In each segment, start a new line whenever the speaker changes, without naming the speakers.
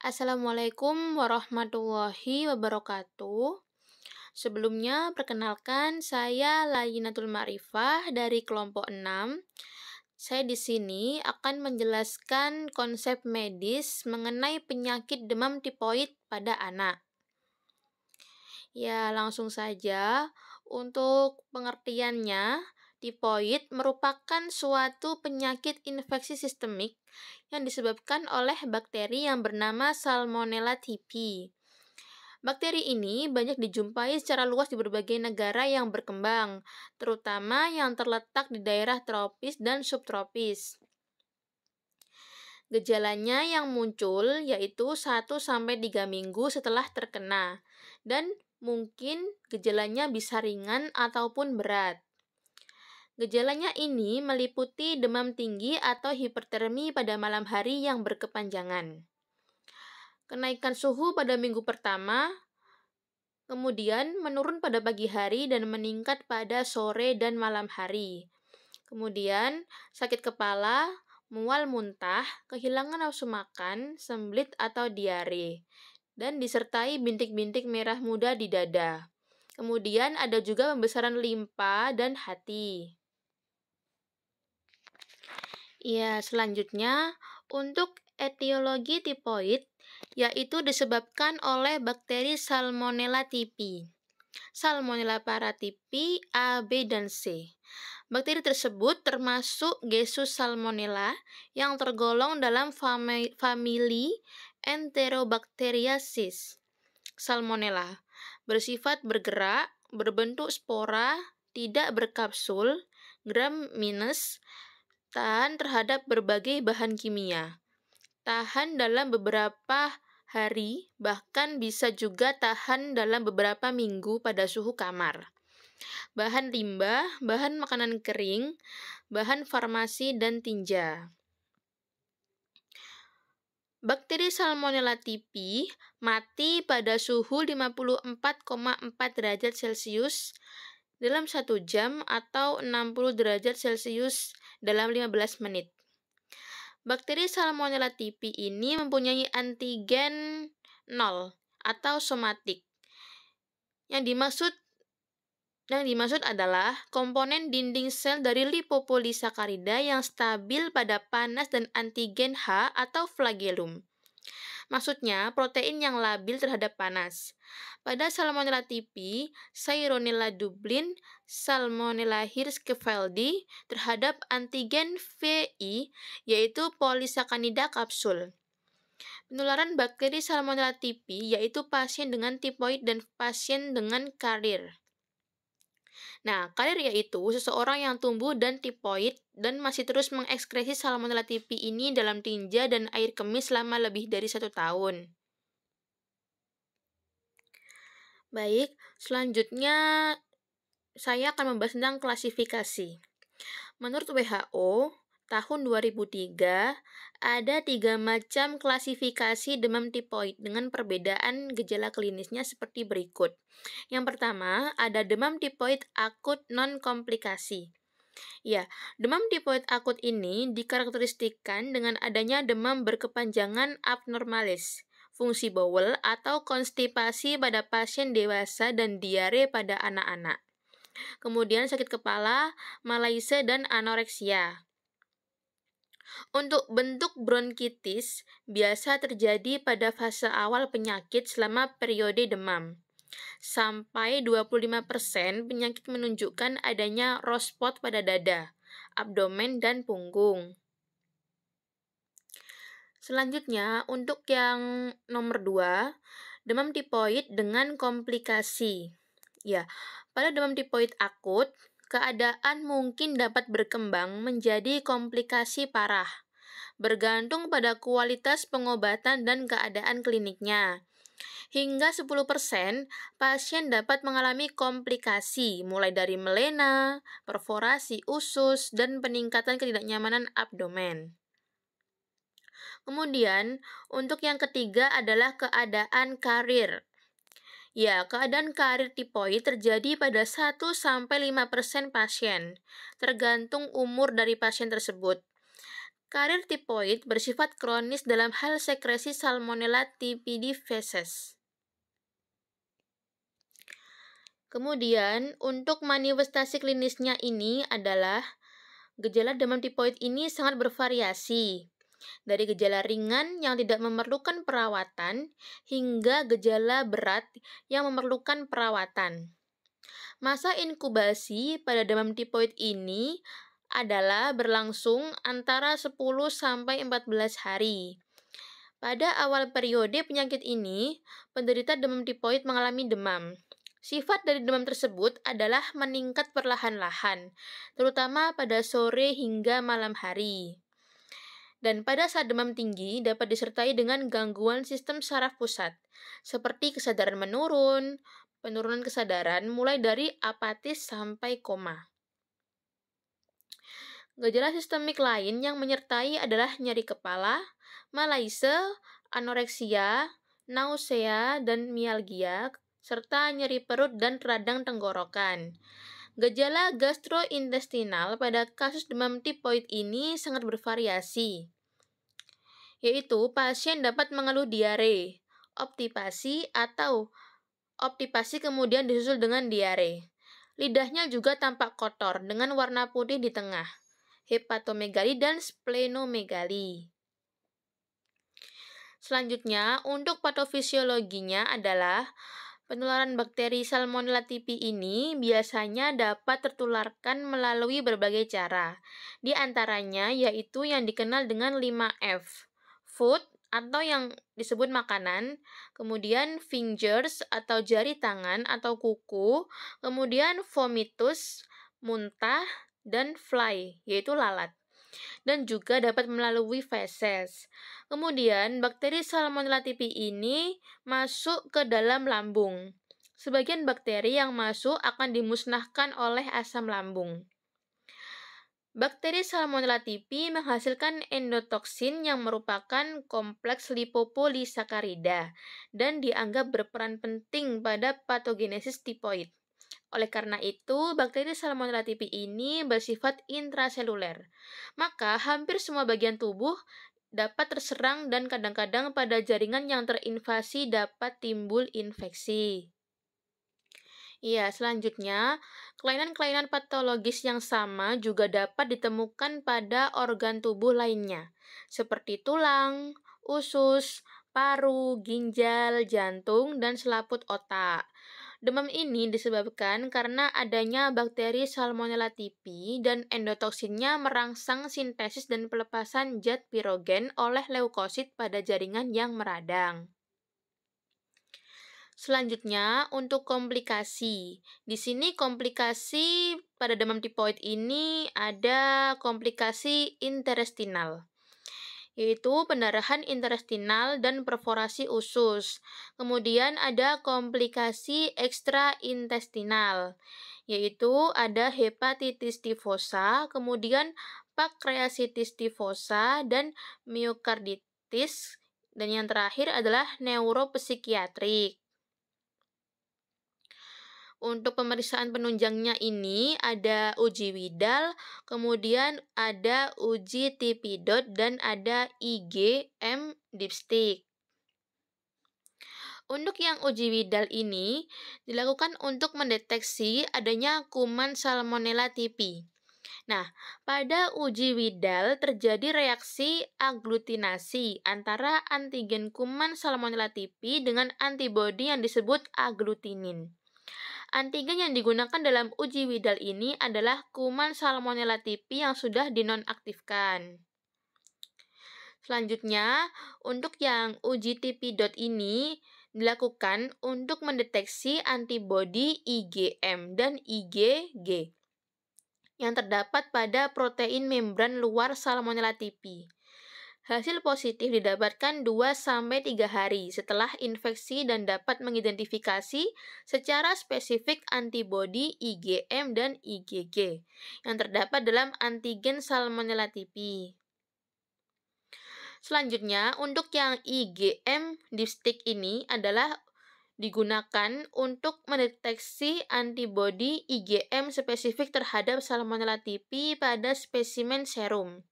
Assalamualaikum warahmatullahi wabarakatuh. Sebelumnya, perkenalkan saya Layinatul Ma'rifah dari kelompok 6. Saya di sini akan menjelaskan konsep medis mengenai penyakit demam tipoid pada anak. Ya, langsung saja. Untuk pengertiannya, tipoid merupakan suatu penyakit infeksi sistemik yang disebabkan oleh bakteri yang bernama Salmonella typhi. Bakteri ini banyak dijumpai secara luas di berbagai negara yang berkembang, terutama yang terletak di daerah tropis dan subtropis. Gejalanya yang muncul yaitu 1-3 minggu setelah terkena, dan mungkin gejalanya bisa ringan ataupun berat. Gejalanya ini meliputi demam tinggi atau hipertermi pada malam hari yang berkepanjangan. Kenaikan suhu pada minggu pertama, kemudian menurun pada pagi hari dan meningkat pada sore dan malam hari. Kemudian sakit kepala, mual muntah, kehilangan nafsu makan, sembelit atau diare, dan disertai bintik-bintik merah muda di dada. Kemudian ada juga pembesaran limpa dan hati. Ya, selanjutnya untuk etiologi tipoid yaitu disebabkan oleh bakteri Salmonella typhi. Salmonella paratyphi A, B, dan C. Bakteri tersebut termasuk Gesus Salmonella yang tergolong dalam famili Enterobacteriaceae. Salmonella bersifat bergerak, berbentuk spora, tidak berkapsul, gram-minus, tahan terhadap berbagai bahan kimia. Tahan dalam beberapa hari, bahkan bisa juga tahan dalam beberapa minggu pada suhu kamar. Bahan limbah, bahan makanan kering, bahan farmasi, dan tinja. Bakteri Salmonella typhi mati pada suhu 54,4 derajat Celcius dalam 1 jam atau 60 derajat Celcius dalam 15 menit. Bakteri Salmonella typhi ini mempunyai antigen 0 atau somatik. Yang dimaksud adalah komponen dinding sel dari lipopolisakarida yang stabil pada panas dan antigen H atau flagellum. Maksudnya, protein yang labil terhadap panas. Pada Salmonella typhi, Sayronella dublin, Salmonella hirschfeldi terhadap antigen VI, yaitu polisakanida kapsul. Penularan bakteri Salmonella typhi yaitu pasien dengan tipoid dan pasien dengan karir. Nah, karir yaitu seseorang yang tumbuh dan tipoid dan masih terus mengekskresi Salmonella typhi ini dalam tinja dan air kemis selama lebih dari 1 tahun. Baik, selanjutnya saya akan membahas tentang klasifikasi. Menurut WHO, tahun 2003, ada 3 macam klasifikasi demam tipoid dengan perbedaan gejala klinisnya seperti berikut. Yang pertama, ada demam tipoid akut non-komplikasi. Ya, demam tipoid akut ini dikarakteristikkan dengan adanya demam berkepanjangan abnormalis, fungsi bowel atau konstipasi pada pasien dewasa dan diare pada anak-anak. Kemudian sakit kepala, malaise, dan anoreksia. Untuk bentuk bronkitis biasa terjadi pada fase awal penyakit selama periode demam. Sampai 25% penyakit menunjukkan adanya raw spot pada dada, abdomen, dan punggung. Selanjutnya, untuk yang nomor 2, demam tipoid dengan komplikasi. Ya, pada demam tipoid akut, keadaan mungkin dapat berkembang menjadi komplikasi parah, bergantung pada kualitas pengobatan dan keadaan kliniknya. Hingga 10% pasien dapat mengalami komplikasi, mulai dari melena, perforasi usus, dan peningkatan ketidaknyamanan abdomen. Kemudian, untuk yang ketiga adalah keadaan karir. Ya, keadaan karir tipoid terjadi pada 1-5% pasien, tergantung umur dari pasien tersebut. Karir tipoid bersifat kronis dalam hal sekresi Salmonella typhi di feses. Kemudian, untuk manifestasi klinisnya ini adalah gejala demam tipoid ini sangat bervariasi. Dari gejala ringan yang tidak memerlukan perawatan hingga gejala berat yang memerlukan perawatan. Masa inkubasi pada demam tipoid ini adalah berlangsung antara 10 sampai 14 hari. Pada awal periode penyakit ini, penderita demam tipoid mengalami demam. Sifat dari demam tersebut adalah meningkat perlahan-lahan, terutama pada sore hingga malam hari. Dan pada saat demam tinggi dapat disertai dengan gangguan sistem saraf pusat, seperti kesadaran menurun, penurunan kesadaran mulai dari apatis sampai koma. Gejala sistemik lain yang menyertai adalah nyeri kepala, malaise, anoreksia, nausea, dan mialgia, serta nyeri perut dan radang tenggorokan. Gejala gastrointestinal pada kasus demam tipoid ini sangat bervariasi, yaitu pasien dapat mengeluh diare, obstipasi atau obstipasi kemudian disusul dengan diare. Lidahnya juga tampak kotor dengan warna putih di tengah, hepatomegali dan splenomegali. Selanjutnya, untuk patofisiologinya adalah penularan bakteri Salmonella typhi ini biasanya dapat tertularkan melalui berbagai cara. Di antaranya yaitu yang dikenal dengan 5F, food atau yang disebut makanan, kemudian fingers atau jari tangan atau kuku, kemudian vomitus, muntah, dan fly, yaitu lalat. Dan juga dapat melalui feses. Kemudian, bakteri Salmonella typhi ini masuk ke dalam lambung. Sebagian bakteri yang masuk akan dimusnahkan oleh asam lambung. Bakteri Salmonella typhi menghasilkan endotoksin yang merupakan kompleks lipopolisakarida dan dianggap berperan penting pada patogenesis tipoid. Oleh karena itu, bakteri Salmonella typhi ini bersifat intraseluler. Maka, hampir semua bagian tubuh dapat terserang dan kadang-kadang pada jaringan yang terinvasi dapat timbul infeksi. Ya, selanjutnya, kelainan-kelainan patologis yang sama juga dapat ditemukan pada organ tubuh lainnya, seperti tulang, usus, paru, ginjal, jantung, dan selaput otak. Demam ini disebabkan karena adanya bakteri Salmonella typhi dan endotoksinnya merangsang sintesis dan pelepasan zat pirogen oleh leukosit pada jaringan yang meradang. Selanjutnya, untuk komplikasi. Di sini komplikasi pada demam tipoid ini ada komplikasi intestinal, yaitu pendarahan intestinal dan perforasi usus. Kemudian ada komplikasi ekstraintestinal, yaitu ada hepatitis tifosa, kemudian pankreasitis tifosa, dan miokarditis, dan yang terakhir adalah neuropsikiatrik. Untuk pemeriksaan penunjangnya ini ada uji Widal, kemudian ada uji Tipidot, dan ada IgM dipstick. Untuk yang uji Widal ini dilakukan untuk mendeteksi adanya kuman Salmonella typhi. Nah, pada uji Widal terjadi reaksi aglutinasi antara antigen kuman Salmonella typhi dengan antibodi yang disebut aglutinin. Antigen yang digunakan dalam uji Widal ini adalah kuman Salmonella typhi yang sudah dinonaktifkan. Selanjutnya, untuk yang uji Tipidot ini dilakukan untuk mendeteksi antibodi IgM dan IgG yang terdapat pada protein membran luar Salmonella typhi. Hasil positif didapatkan 2-3 hari setelah infeksi dan dapat mengidentifikasi secara spesifik antibodi IgM dan IgG yang terdapat dalam antigen Salmonella typhi. Selanjutnya, untuk yang IgM dipstick ini adalah digunakan untuk mendeteksi antibodi IgM spesifik terhadap Salmonella typhi pada spesimen serum.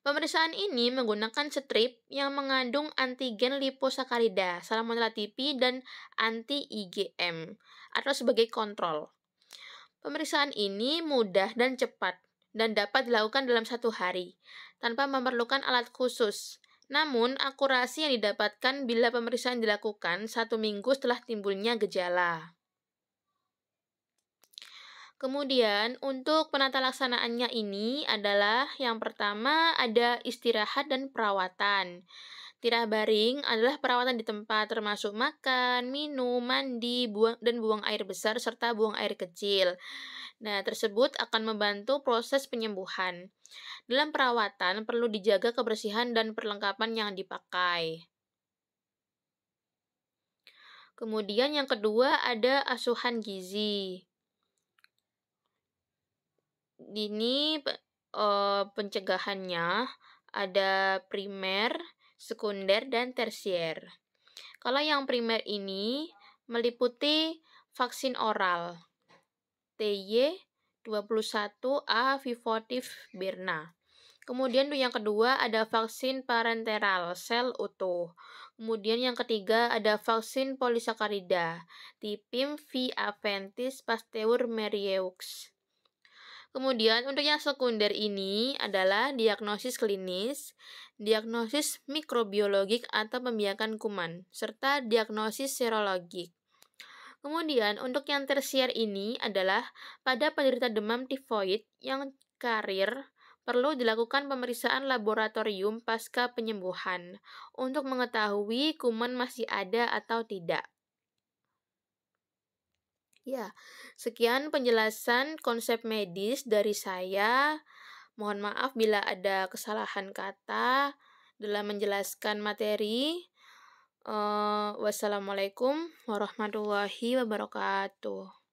Pemeriksaan ini menggunakan strip yang mengandung antigen liposakarida, Salmonella typhi, dan anti-IgM atau sebagai kontrol. Pemeriksaan ini mudah dan cepat dan dapat dilakukan dalam 1 hari tanpa memerlukan alat khusus. Namun, akurasi yang didapatkan bila pemeriksaan dilakukan 1 minggu setelah timbulnya gejala. Kemudian, untuk penata laksanaannya ini adalah yang pertama ada istirahat dan perawatan. Tirah baring adalah perawatan di tempat termasuk makan, minum, mandi, buang air besar serta buang air kecil. Nah, tersebut akan membantu proses penyembuhan. Dalam perawatan perlu dijaga kebersihan dan perlengkapan yang dipakai. Kemudian yang kedua ada asuhan gizi. Ini pencegahannya ada primer, sekunder, dan tersier. Kalau yang primer ini meliputi vaksin oral TY21A Vivotif Birna. Kemudian yang kedua ada vaksin parenteral sel utuh. Kemudian yang ketiga ada vaksin polisakarida Tipim V. aventis Pasteur Merieux. Kemudian untuk yang sekunder ini adalah diagnosis klinis, diagnosis mikrobiologik atau pembiakan kuman, serta diagnosis serologik. Kemudian untuk yang tersier ini adalah pada penderita demam tifoid yang karir perlu dilakukan pemeriksaan laboratorium pasca penyembuhan untuk mengetahui kuman masih ada atau tidak. Ya, sekian penjelasan konsep medis dari saya. Mohon maaf bila ada kesalahan kata dalam menjelaskan materi. Wassalamualaikum warahmatullahi wabarakatuh.